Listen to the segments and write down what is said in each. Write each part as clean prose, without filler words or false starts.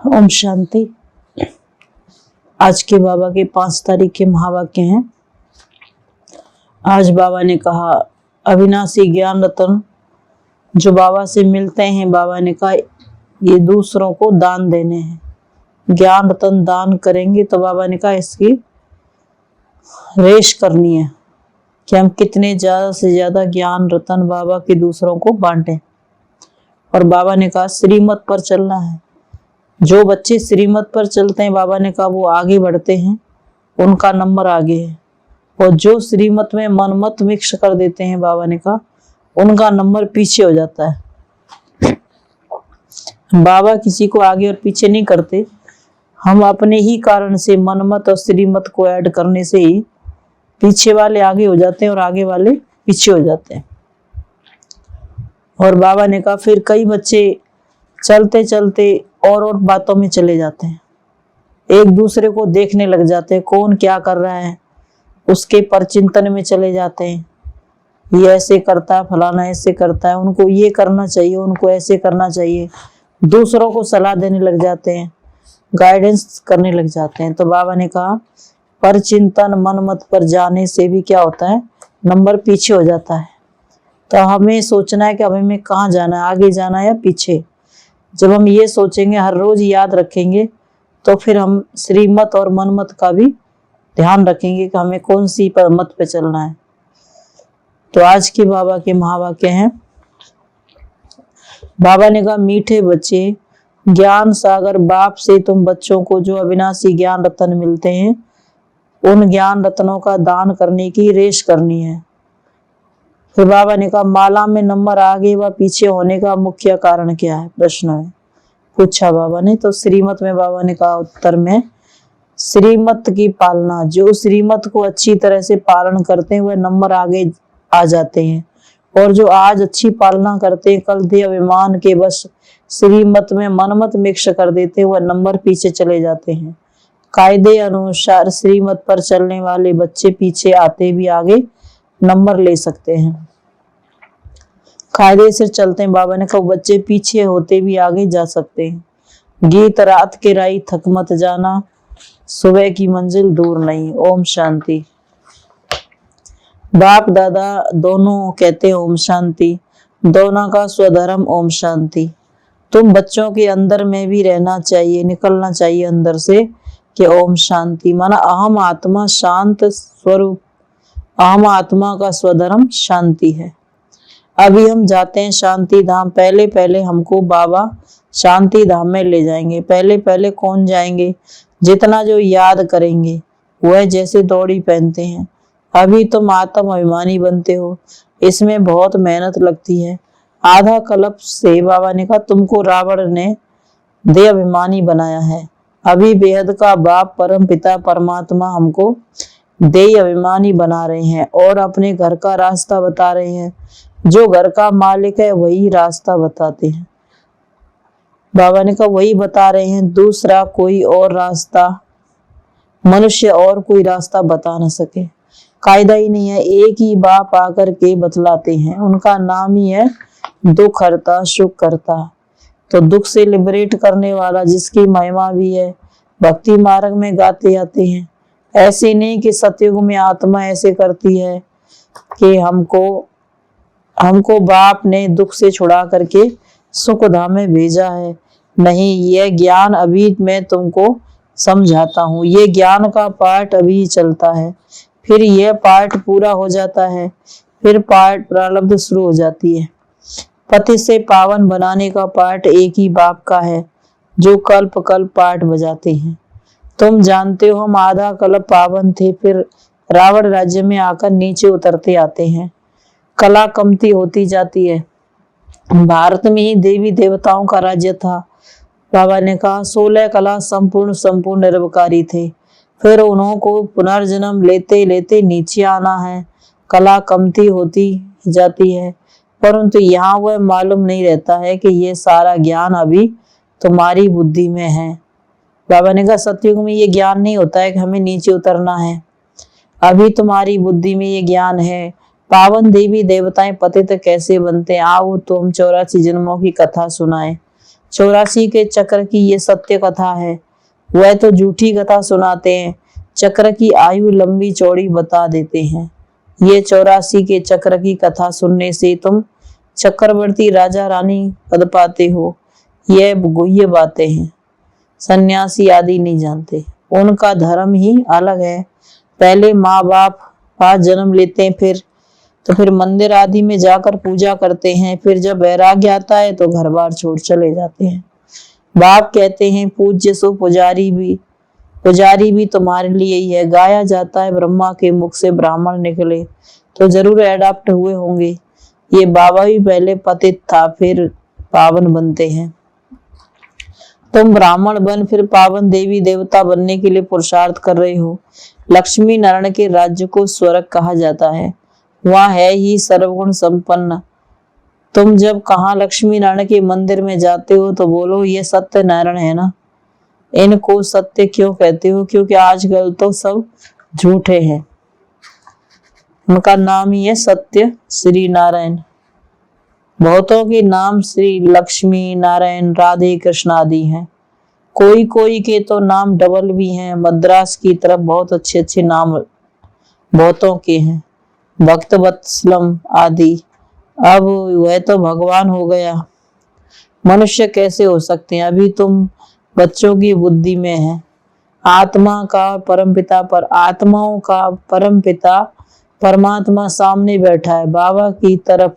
ओम शांति। आज के बाबा के 5 तारीख के महावाक्य हैं। आज बाबा ने कहा, अविनाशी ज्ञान रत्न जो बाबा से मिलते हैं, बाबा ने कहा ये दूसरों को दान देने हैं। ज्ञान रत्न दान करेंगे तो बाबा ने कहा इसकी रेश करनी है कि हम कितने ज्यादा से ज्यादा ज्ञान रत्न बाबा के दूसरों को बांटें। और बाबा ने कहा श्रीमत पर चलना है। जो बच्चे श्रीमत पर चलते हैं, बाबा ने कहा वो आगे बढ़ते हैं, उनका नंबर आगे है। और जो श्रीमत में मनमत मिक्स कर देते हैं, बाबा ने कहा उनका नंबर पीछे हो जाता है। बाबा किसी को आगे और पीछे नहीं करते। हम अपने ही कारण से मनमत और श्रीमत को ऐड करने से ही पीछे वाले आगे हो जाते हैं और आगे वाले पीछे हो जाते हैं। और बाबा ने कहा फिर कई बच्चे चलते चलते और बातों में चले जाते हैं, एक दूसरे को देखने लग जाते हैं, कौन क्या कर रहा है उसके परचिंतन में चले जाते हैं। ये ऐसे करता है, फलाना ऐसे करता है, उनको ये करना चाहिए, उनको ऐसे करना चाहिए, दूसरों को सलाह देने लग जाते हैं, गाइडेंस करने लग जाते हैं। तो बाबा ने कहा परचिंतन मनमत पर जाने से भी क्या होता है, नंबर पीछे हो जाता है। तो हमें सोचना है कि हमें कहाँ जाना है, आगे जाना है या पीछे। जब हम ये सोचेंगे, हर रोज याद रखेंगे, तो फिर हम श्रीमत और मनमत का भी ध्यान रखेंगे कि हमें कौन सी मत पे चलना है। तो आज के बाबा के महावाक्य हैं। बाबा ने कहा मीठे बच्चे, ज्ञान सागर बाप से तुम बच्चों को जो अविनाशी ज्ञान रत्न मिलते हैं, उन ज्ञान रत्नों का दान करने की रेश करनी है। फिर बाबा ने कहा माला में नंबर आगे व पीछे होने का मुख्य कारण क्या है, प्रश्न है पूछा बाबा ने। तो श्रीमत में बाबा ने कहा उत्तर में श्रीमत की पालना, जो श्रीमत को अच्छी तरह से पालन करते हैं वह नंबर आगे आ जाते हैं, और जो आज अच्छी पालना करते हैं कल देह अभिमान के बस श्रीमत में मनमत मिक्स कर देते हैं, वह नंबर पीछे चले जाते हैं। कायदे अनुसार श्रीमत पर चलने वाले बच्चे पीछे आते भी आगे नंबर ले सकते हैं। कायदे से चलते हैं, बाबा ने कहा बच्चे पीछे होते भी आगे जा सकते हैं। गीत रात के राई थक मत जाना, सुबह की मंजिल दूर नहीं। ओम शांति। बाप दादा दोनों कहते हैं ओम शांति, दोनों का स्वधर्म ओम शांति। तुम बच्चों के अंदर में भी रहना चाहिए, निकलना चाहिए अंदर से कि ओम शांति, माना अहम आत्मा शांत स्वरूप, अहम आत्मा का स्वधर्म शांति है। अभी हम जाते हैं शांति धाम। पहले पहले हमको बाबा शांति धाम में ले जाएंगे। पहले पहले कौन जाएंगे, जितना जो याद करेंगे वह जैसे दौड़ी पहनते हैं। अभी तुम आत्म अभिमानी बनते हो, इसमें बहुत मेहनत लगती है। आधा कल्प से बाबा ने कहा तुमको रावण ने देह अभिमानी बनाया है। अभी बेहद का बाप परम पिता परमात्मा हमको देह अभिमानी बना रहे हैं और अपने घर का रास्ता बता रहे हैं। जो घर का मालिक है वही रास्ता बताते हैं। बाबा ने कहा वही बता रहे हैं, दूसरा कोई और रास्ता मनुष्य और कोई रास्ता बता न सके। कायदा ही नहीं है, एक ही बाप आकर के बतलाते हैं। उनका नाम ही है दुख हरता सुख करता। तो दुख से लिबरेट करने वाला, जिसकी महिमा भी है, भक्ति मार्ग में गाते आते हैं। ऐसे नहीं कि सतयुग में आत्मा ऐसे करती है कि हमको बाप ने दुख से छुड़ा करके सुख धाम में भेजा है। नहीं, यह ज्ञान अभी मैं तुमको समझाता हूँ। ये ज्ञान का पाठ अभी चलता है, फिर यह पाठ पूरा हो जाता है, फिर पाठ प्रारब्ध शुरू हो जाती है। पति से पावन बनाने का पाठ एक ही बाप का है, जो कल्प कल्प पाठ बजाते हैं। तुम जानते हो हम आधा कल्प पावन थे, फिर रावण राज्य में आकर नीचे उतरते आते हैं। कला कमती होती जाती है। भारत में ही देवी देवताओं का राज्य था। बाबा ने कहा 16 कला संपूर्ण निरवकारी थे, फिर उन्हों को पुनर्जन्म लेते लेते नीचे आना है। कला कमती होती जाती है, परंतु यहाँ वह मालूम नहीं रहता है कि ये सारा ज्ञान अभी तुम्हारी बुद्धि में है। बाबा ने कहा सतयुग में ये ज्ञान नहीं होता है कि हमें नीचे उतरना है, अभी तुम्हारी बुद्धि में ये ज्ञान है। पावन देवी देवताएं पतित कैसे बनते, आओ तो हम 84 जन्मों की कथा सुनाए। 84 के चक्र की ये सत्य कथा है। वह तो झूठी कथा सुनाते हैं, चक्र की आयु लंबी चौड़ी बता देते हैं। ये 84 के चक्र की कथा सुनने से तुम चक्रवर्ती राजा रानी पद पाते हो। यह गुह्य बातें हैं, सन्यासी आदि नहीं जानते। उनका धर्म ही अलग है। पहले माँ बाप पास जन्म लेते हैं, फिर मंदिर आदि में जाकर पूजा करते हैं। फिर जब वैराग्य आता है तो घर बार छोड़ चले जाते हैं। बाप कहते हैं पूज्य सो पुजारी भी तुम्हारे लिए ही है। गाया जाता है ब्रह्मा के मुख से ब्राह्मण निकले तो जरूर एडाप्ट हुए होंगे। ये बाबा भी पहले पतित था, फिर पावन बनते हैं। तुम ब्राह्मण बन फिर पावन देवी देवता बनने के लिए पुरुषार्थ कर रहे हो। लक्ष्मी नारायण के राज्य को स्वर्ग कहा जाता है। वहाँ है ही सर्वगुण संपन्न। तुम जब कहाँ लक्ष्मी नारायण के मंदिर में जाते हो तो बोलो ये सत्य नारायण है ना। इनको सत्य क्यों कहते हो? क्योंकि आजकल तो सब झूठे हैं। उनका नाम ही है सत्य श्री नारायण। बहुतों के नाम श्री लक्ष्मी नारायण राधे कृष्ण आदि हैं। कोई कोई के तो नाम डबल भी हैं। मद्रास की तरफ बहुत अच्छे अच्छे नाम बहुतों के हैं, भक्त वत्सलम आदि। अब वह तो भगवान हो गया, मनुष्य कैसे हो सकते हैं? अभी तुम बच्चों की बुद्धि में है। आत्मा का परमपिता पर आत्माओं का परमपिता परमात्मा सामने बैठा है बाबा की तरफ।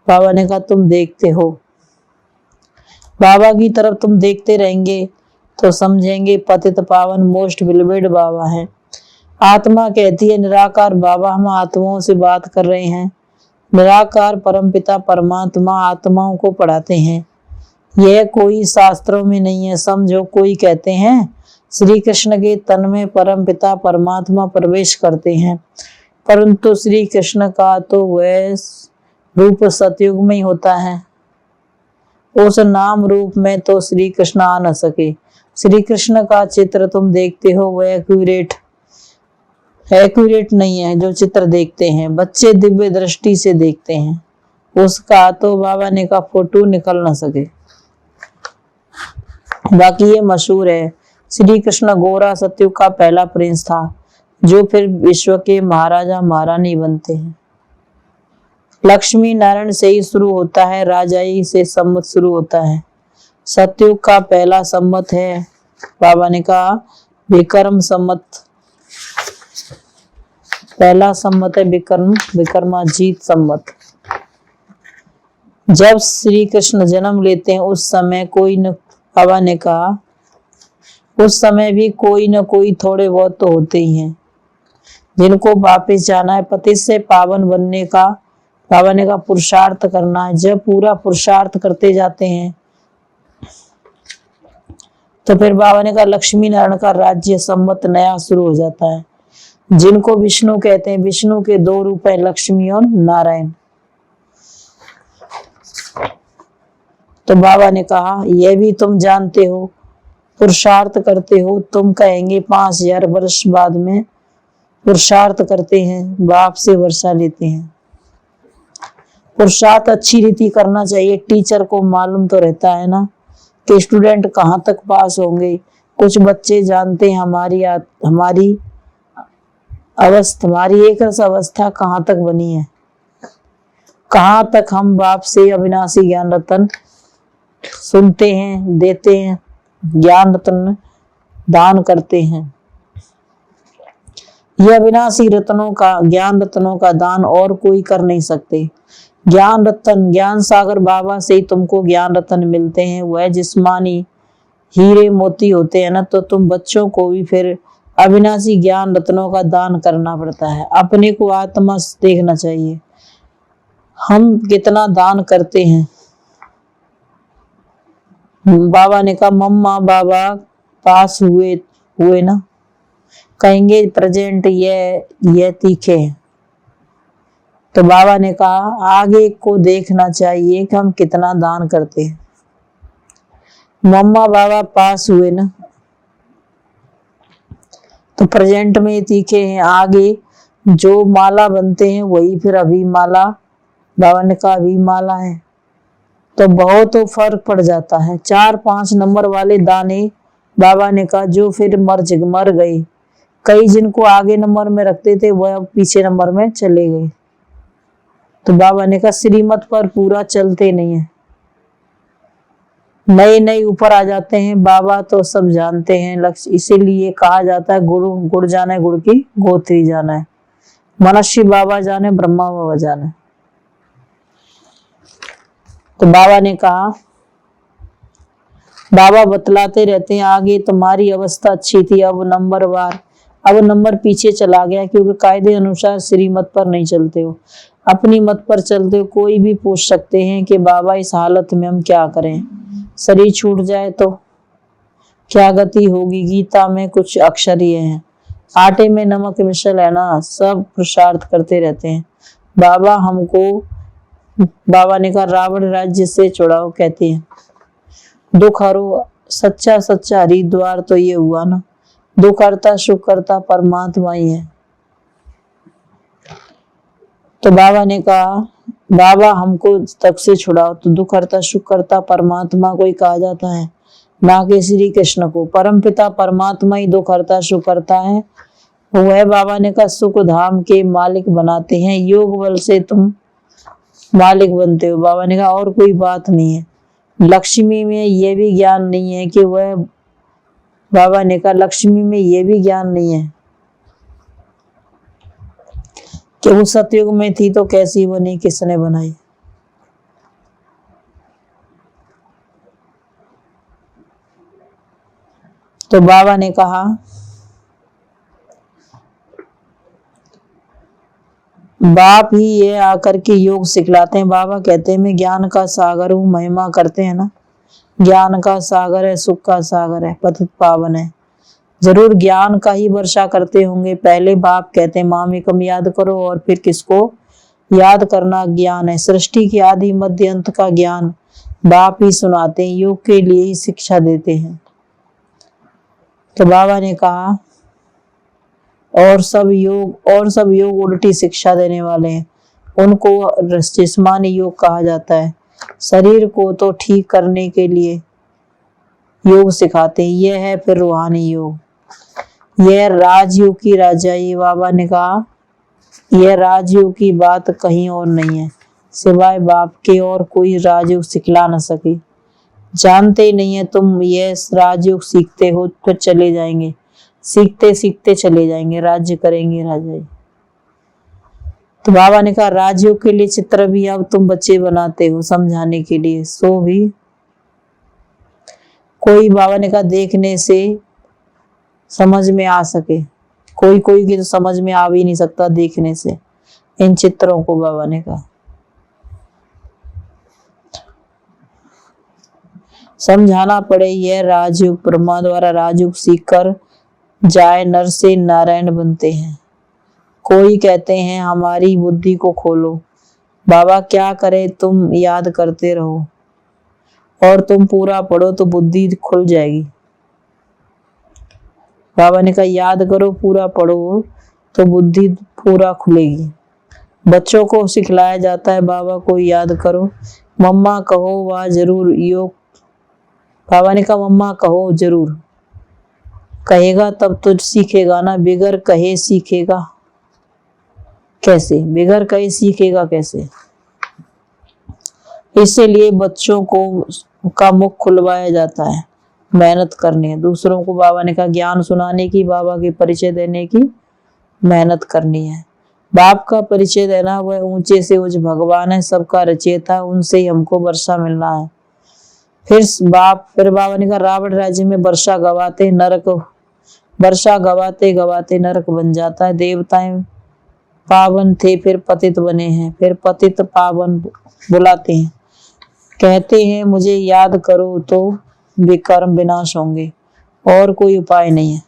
बाबा ने कहा तुम देखते हो, बाबा की तरफ तुम देखते रहेंगे तो समझेंगे पतित पावन मोस्ट बिलीवेड बाबा है। आत्मा कहती है निराकार बाबा हम आत्माओं से बात कर रहे हैं। निराकार परमपिता परमात्मा आत्माओं को पढ़ाते हैं। यह कोई शास्त्रों में नहीं है। समझो कोई कहते हैं श्री कृष्ण के तन में परमपिता परमात्मा प्रवेश करते हैं, परंतु श्री कृष्ण का तो वह रूप सतयुग में ही होता है। उस नाम रूप में तो श्री कृष्ण आ न सके। श्री कृष्ण का चित्र तुम देखते हो वह एक्यूरेट नहीं है। जो चित्र देखते हैं बच्चे दिव्य दृष्टि से देखते हैं, उसका तो बाबा ने का फोटो निकल न सके। बाकी ये मशहूर है श्री कृष्ण गोरा सतयुग का पहला प्रिंस था, जो फिर विश्व के महाराजा महारानी बनते हैं। लक्ष्मी नारायण से ही शुरू होता है, राजाई से संवत शुरू होता है। सतयुग का पहला संवत है, बाबा ने कहा विक्रम संवत। पहला संवत है विक्रमाजीत संवत। जब श्री कृष्ण जन्म लेते हैं उस समय कोई न, बाबा ने कहा उस समय भी कोई न कोई थोड़े बहुत तो होते ही हैं जिनको वापस जाना है। पति से पावन बनने का बाबा ने कहा पुरुषार्थ करना है। जब पूरा पुरुषार्थ करते जाते हैं तो फिर बाबा ने कहा लक्ष्मी नारायण का राज्य संवत नया शुरू हो जाता है, जिनको विष्णु कहते हैं। विष्णु के दो रूप हैं, लक्ष्मी और नारायण। तो बाबा ने कहा यह भी तुम जानते हो, पुरुषार्थ करते हो। तुम कहेंगे 5000 वर्ष बाद में पुरुषार्थ करते हैं, बाप से वर्षा लेते हैं। पुरुषार्थ अच्छी रीति करना चाहिए। टीचर को मालूम तो रहता है ना कि स्टूडेंट कहाँ तक पास होंगे। कुछ बच्चे जानते हैं हमारी एक रस अवस्था कहाँ तक बनी है, कहाँ तक हम बाप से अविनाशी ज्ञान रतन सुनते हैं, देते हैं, ज्ञान रत्न दान करते हैं। यह अविनाशी रत्नों का ज्ञान रत्नों का दान और कोई कर नहीं सकते। ज्ञान रत्न ज्ञान सागर बाबा से ही तुमको ज्ञान रत्न मिलते हैं। वह जिस्मानी हीरे मोती होते हैं ना, तो तुम बच्चों को भी फिर अविनाशी ज्ञान रत्नों का दान करना पड़ता है। अपने को आत्मा देखना चाहिए हम कितना दान करते हैं। बाबा ने कहा मम्मा बाबा पास हुए ना, कहेंगे प्रेजेंट ये तीखे हैं। तो बाबा ने कहा आगे को देखना चाहिए कि हम कितना दान करते हैं। मम्मा बाबा पास हुए ना, तो प्रेजेंट में तीखे हैं। आगे जो माला बनते हैं वही फिर अभी माला, बाबा ने कहा अभी माला है। तो बहुत तो फर्क पड़ जाता है। 4-5 नंबर वाले दाने बाबा ने कहा जो फिर मर गए। कई जिनको आगे नंबर में रखते थे वह अब पीछे नंबर में चले गए। तो बाबा ने कहा श्रीमत पर पूरा चलते नहीं है, नए नए ऊपर आ जाते हैं। बाबा तो सब जानते हैं लक्ष्य, इसीलिए कहा जाता है गुड़ जाने गुड़ की गोत्री जाना है। मनुष्य बाबा जाने, ब्रह्मा बाबा जाने। तो बाबा ने कहा, बाबा बतलाते रहते हैं आगे तुम्हारी अवस्था अच्छी थी, अब नंबर पीछे चला गया, क्योंकि कायदे अनुसार श्रीमत पर नहीं चलते हो, अपनी मत पर चलते हो। कोई भी पूछ सकते हैं कि बाबा इस हालत में हम क्या करें, शरीर छूट जाए तो क्या गति होगी। गीता में कुछ अक्षर ये हैं, आटे में नमक मिसल है ना, सब पुरुषार्थ करते रहते हैं। बाबा ने कहा रावण राज्य से छुड़ाओ, कहते हैं दुख हरो सच्चा हरिद्वार। तो ये हुआ ना, दुख हरता सुख करता परमात्मा ही है। तो बाबा ने कहा बाबा हमको तक से छुड़ाओ। तो दुख हरता सुख करता परमात्मा को ही कहा जाता है, ना कि श्री कृष्ण को। परमपिता परमात्मा ही दुख हरता सुख करता है। वह बाबा ने कहा सुख धाम के मालिक बनाते हैं, योग बल से तुम मालिक बनते हो। बाबा ने कहा और कोई बात नहीं है। लक्ष्मी में ये भी ज्ञान नहीं है कि वह, बाबा ने कहा लक्ष्मी में ये भी ज्ञान नहीं है कि वो सतयुग में थी तो कैसी बनी, किसने बनाई। तो बाबा ने कहा बाप ही ये आकर के योग सिखलाते हैं। बाबा कहते हैं मैं ज्ञान का सागर हूँ, महिमा करते हैं ना, ज्ञान का सागर है, सुख का सागर है, पतित पावन है। जरूर ज्ञान का ही वर्षा करते होंगे। पहले बाप कहते हैं मामेकम याद करो, और फिर किसको याद करना ज्ञान है। सृष्टि के आदि मध्य अंत का ज्ञान बाप ही सुनाते हैं, योग के लिए ही शिक्षा देते हैं। तो बाबा ने कहा और सब योग उल्टी शिक्षा देने वाले हैं, उनको जिस्मानी योग कहा जाता है। शरीर को तो ठीक करने के लिए योग सिखाते हैं, यह है फिर रूहानी योग। यह राजयोग की राजाई। बाबा ने कहा यह राजयोग की बात कहीं और नहीं है, सिवाय बाप के और कोई राजयोग सिखला न सके। जानते ही नहीं है तुम, यह राजयोग सीखते हो फिर चले जाएंगे, सीखते सीखते चले जाएंगे, राज्य करेंगे राजाई। तो बाबा ने कहा राजयोग के लिए चित्र भी अब तुम बच्चे बनाते हो समझाने के लिए, सो भी कोई, बाबा ने कहा देखने से समझ में आ सके। कोई की तो समझ में आ भी नहीं सकता देखने से इन चित्रों को। बाबा ने कहा समझाना पड़े, यह राजयोग ब्रह्मा द्वारा राजयोग सीखकर जाए नर से नारायण बनते हैं। कोई कहते हैं हमारी बुद्धि को खोलो। बाबा क्या करे, तुम याद करते रहो और तुम पूरा पढ़ो तो बुद्धि खुल जाएगी। बाबा ने कहा याद करो, पूरा पढ़ो तो बुद्धि पूरा खुलेगी। बच्चों को सिखलाया जाता है बाबा को याद करो, मम्मा कहो वह जरूर योग। बाबा ने कहा मम्मा कहो जरूर, कहेगा तब तो सीखेगा ना, बिगर कहे सीखेगा कैसे, बिगर कहे सीखेगा कैसे। इसीलिए बच्चों को का मुख खुलवाया जाता है, मेहनत करनी है। दूसरों को बाबा ने कहा ज्ञान सुनाने की, बाबा के परिचय देने की मेहनत करनी है। बाप का परिचय देना, वह ऊंचे से ऊंच भगवान है, सबका रचयिता, उनसे ही हमको वर्षा मिलना है। फिर बाबा ने कहा रावण राज्य में वर्षा गवाते गवाते नरक बन जाता है। देवताएं पावन थे फिर पतित बने हैं, फिर पतित पावन बुलाते हैं, कहते हैं मुझे याद करो तो विकर्म विनाश होंगे, और कोई उपाय नहीं है।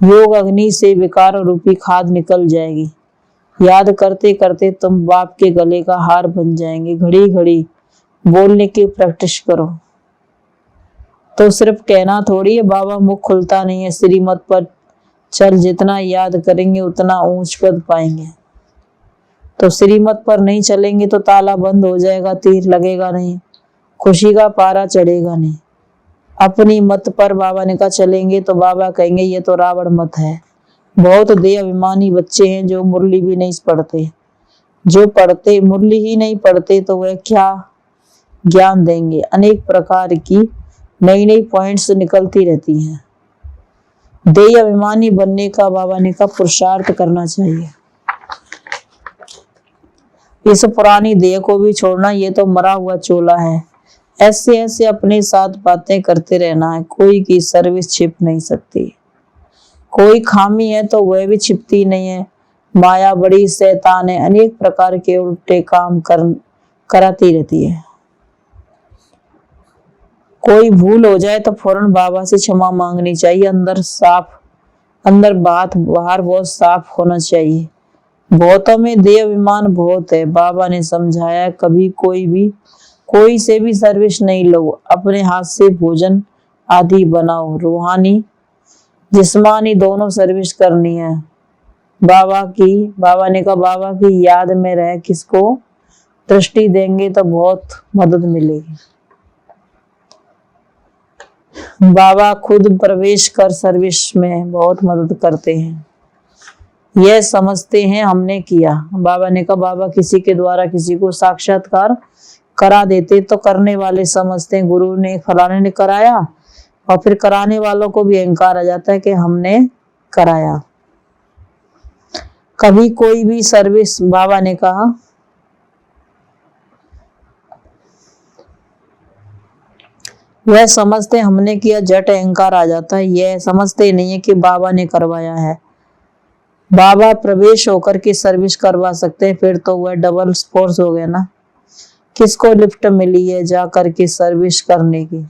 योग अग्नि से विकार रूपी खाद निकल जाएगी। याद करते करते तुम बाप के गले का हार बन जाएंगे। घड़ी घड़ी बोलने की प्रैक्टिस करो। तो सिर्फ कहना थोड़ी है, बाबा मुख खुलता नहीं है। श्रीमत पर चल, जितना याद करेंगे उतना ऊंच पद पाएंगे। तो श्रीमत पर नहीं चलेंगे तो ताला बंद हो जाएगा, तीर लगेगा नहीं, खुशी का पारा चढ़ेगा नहीं। अपनी मत पर बाबा ने कहा चलेंगे तो बाबा कहेंगे ये तो रावण मत है। बहुत देह अभिमानी बच्चे हैं जो मुरली भी नहीं पढ़ते, जो पढ़ते मुरली ही नहीं पढ़ते तो वह क्या ज्ञान देंगे। अनेक प्रकार की नई नई पॉइंट्स निकलती रहती हैं। देह अभिमानी बनने का बाबा ने कहा पुरुषार्थ करना चाहिए। इस पुरानी देह को भी छोड़ना, ये तो मरा हुआ चोला है। ऐसे ऐसे अपने साथ बातें करते रहना है। कोई की सर्विस छिप नहीं सकती, कोई खामी है तो वह भी छिपती नहीं है। माया बड़ी शैतान है, अनेक प्रकार के उल्टे काम कराती रहती है। कोई भूल हो जाए तो फौरन बाबा से क्षमा मांगनी चाहिए। अंदर बात बाहर बहुत साफ होना चाहिए। बहुतों में देह अभिमान बहुत है। बाबा ने समझाया कभी कोई से भी सर्विस नहीं लो, अपने हाथ से भोजन आदि बनाओ। रूहानी जिस्मानी दोनों सर्विस करनी है। बाबा ने कहा बाबा की याद में रह किसको दृष्टि देंगे तो बहुत मदद मिलेगी। बाबा खुद प्रवेश कर सर्विस में बहुत मदद करते हैं, यह समझते हैं हमने किया। बाबा ने कहा बाबा किसी के द्वारा किसी को साक्षात्कार करा देते तो करने वाले समझते हैं गुरु ने फलाने ने कराया, और फिर कराने वालों को भी अहंकार आ जाता है कि हमने कराया। कभी कोई भी सर्विस बाबा ने कहा वह समझते हमने किया, झट अहंकार आ जाता है। यह समझते नहीं है कि बाबा ने करवाया है। बाबा प्रवेश होकर के सर्विस करवा सकते हैं, फिर तो वह डबल फोर्स हो गया ना। किसको लिफ्ट मिली है जा करके सर्विस करने की।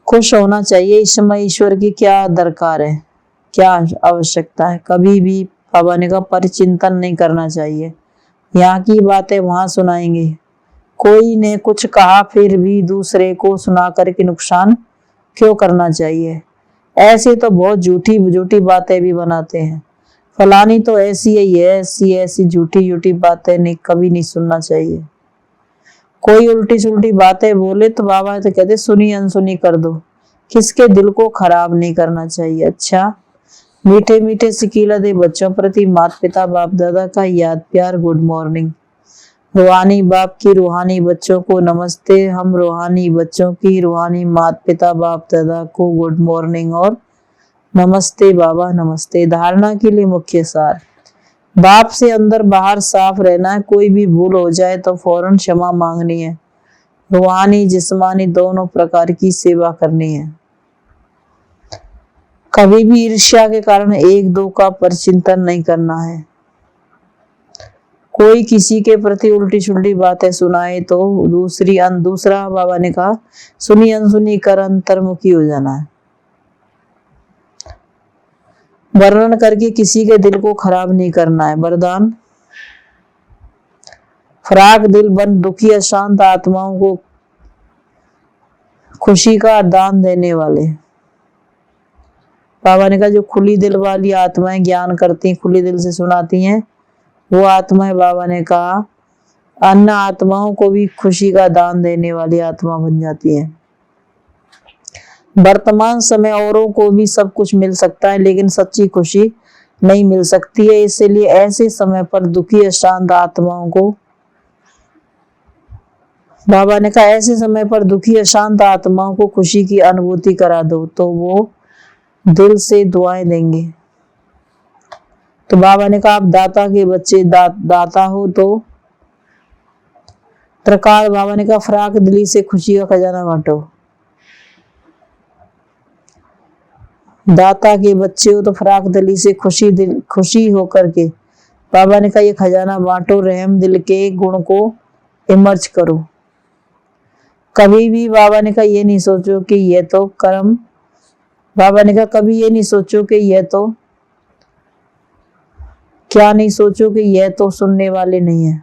खुश होना चाहिए। इस समय ईश्वर की क्या दरकार है, क्या आवश्यकता है। कभी भी बाबा ने कहा परिचिंतन नहीं करना चाहिए। यहाँ की बातें वहां सुनाएंगे। कोई ने कुछ कहा फिर भी दूसरे को सुना करके नुकसान क्यों करना चाहिए। ऐसे तो बहुत झूठी बातें भी बनाते हैं। फलानी तो ऐसी है, ये ऐसी झूठी बातें नहीं, कभी नहीं सुनना चाहिए। कोई उल्टी सुल्टी बातें बोले तो बाबा तो कहते सुनी अनसुनी कर दो। किसके दिल को खराब नहीं करना चाहिए। अच्छा, मीठे मीठे सिकीला दे बच्चों प्रति माता पिता बाप दादा का याद प्यार गुड मॉर्निंग। रूहानी बाप की रूहानी बच्चों को नमस्ते। हम रूहानी बच्चों की रूहानी माता पिता बाप दादा को गुड मॉर्निंग और नमस्ते बाबा नमस्ते। धारणा के लिए मुख्य सार, बाप से अंदर बाहर साफ रहना है। कोई भी भूल हो जाए तो फौरन क्षमा मांगनी है। रूहानी जिस्मानी दोनों प्रकार की सेवा करनी है। कभी भी ईर्ष्या के कारण एक दो का परिचिंतन नहीं करना है। कोई किसी के प्रति उल्टी सुल्टी बातें सुनाए तो दूसरा बाबा ने कहा सुनी अनसुनी कर अंतर्मुखी हो जाना है। वर्णन करके किसी के दिल को खराब नहीं करना है। वरदान, फराक दिल बन दुखी अशांत आत्माओं को खुशी का दान देने वाले। बाबा ने कहा जो खुली दिल वाली आत्माएं ज्ञान करती, खुली दिल से सुनाती हैं, वो आत्माएं बाबा ने कहा अन्य आत्माओं को भी खुशी का दान देने वाली आत्मा बन जाती है। वर्तमान समय औरों को भी सब कुछ मिल सकता है लेकिन सच्ची खुशी नहीं मिल सकती है। इसलिए ऐसे समय पर दुखी अशांत आत्माओं को बाबा ने कहा ऐसे समय पर दुखी अशांत आत्माओं को खुशी की अनुभूति करा दो तो वो दिल से दुआएं देंगे। तो बाबा ने कहा आप दाता के बच्चे दाता हो तो प्रकार बाबा ने कहा फराक दिली से खुशी का खजाना बांटो। दाता के बच्चे हो तो फराक दिली से खुशी होकर के बाबा ने कहा ये खजाना बांटो। रहम दिल के गुण को इमर्ज करो। कभी भी बाबा ने कहा ये नहीं सोचो कि ये तो कर्म, बाबा ने कहा कभी ये नहीं सोचो कि ये तो क्या नहीं सोचो कि यह तो सुनने वाले नहीं है।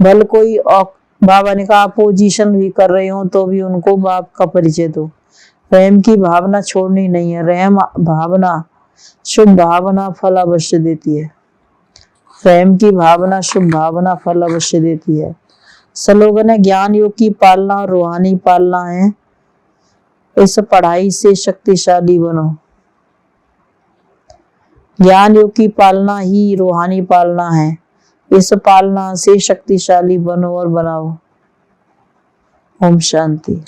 भल कोई बाबा ने कहा अपोजिशन भी कर रहे हो तो भी उनको बाप का परिचय दो। रहम की भावना छोड़नी नहीं है। रहम भावना शुभ भावना फल अवश्य देती है। प्रेम की भावना शुभ भावना फल अवश्य देती है। स्लोगन है ज्ञान योग की पालना और रूहानी पालना है, इस पढ़ाई से शक्तिशाली बनो। ज्ञान योग की पालना ही रूहानी पालना है, इस पालना से शक्तिशाली बनो और बनाओ। ओम शांति।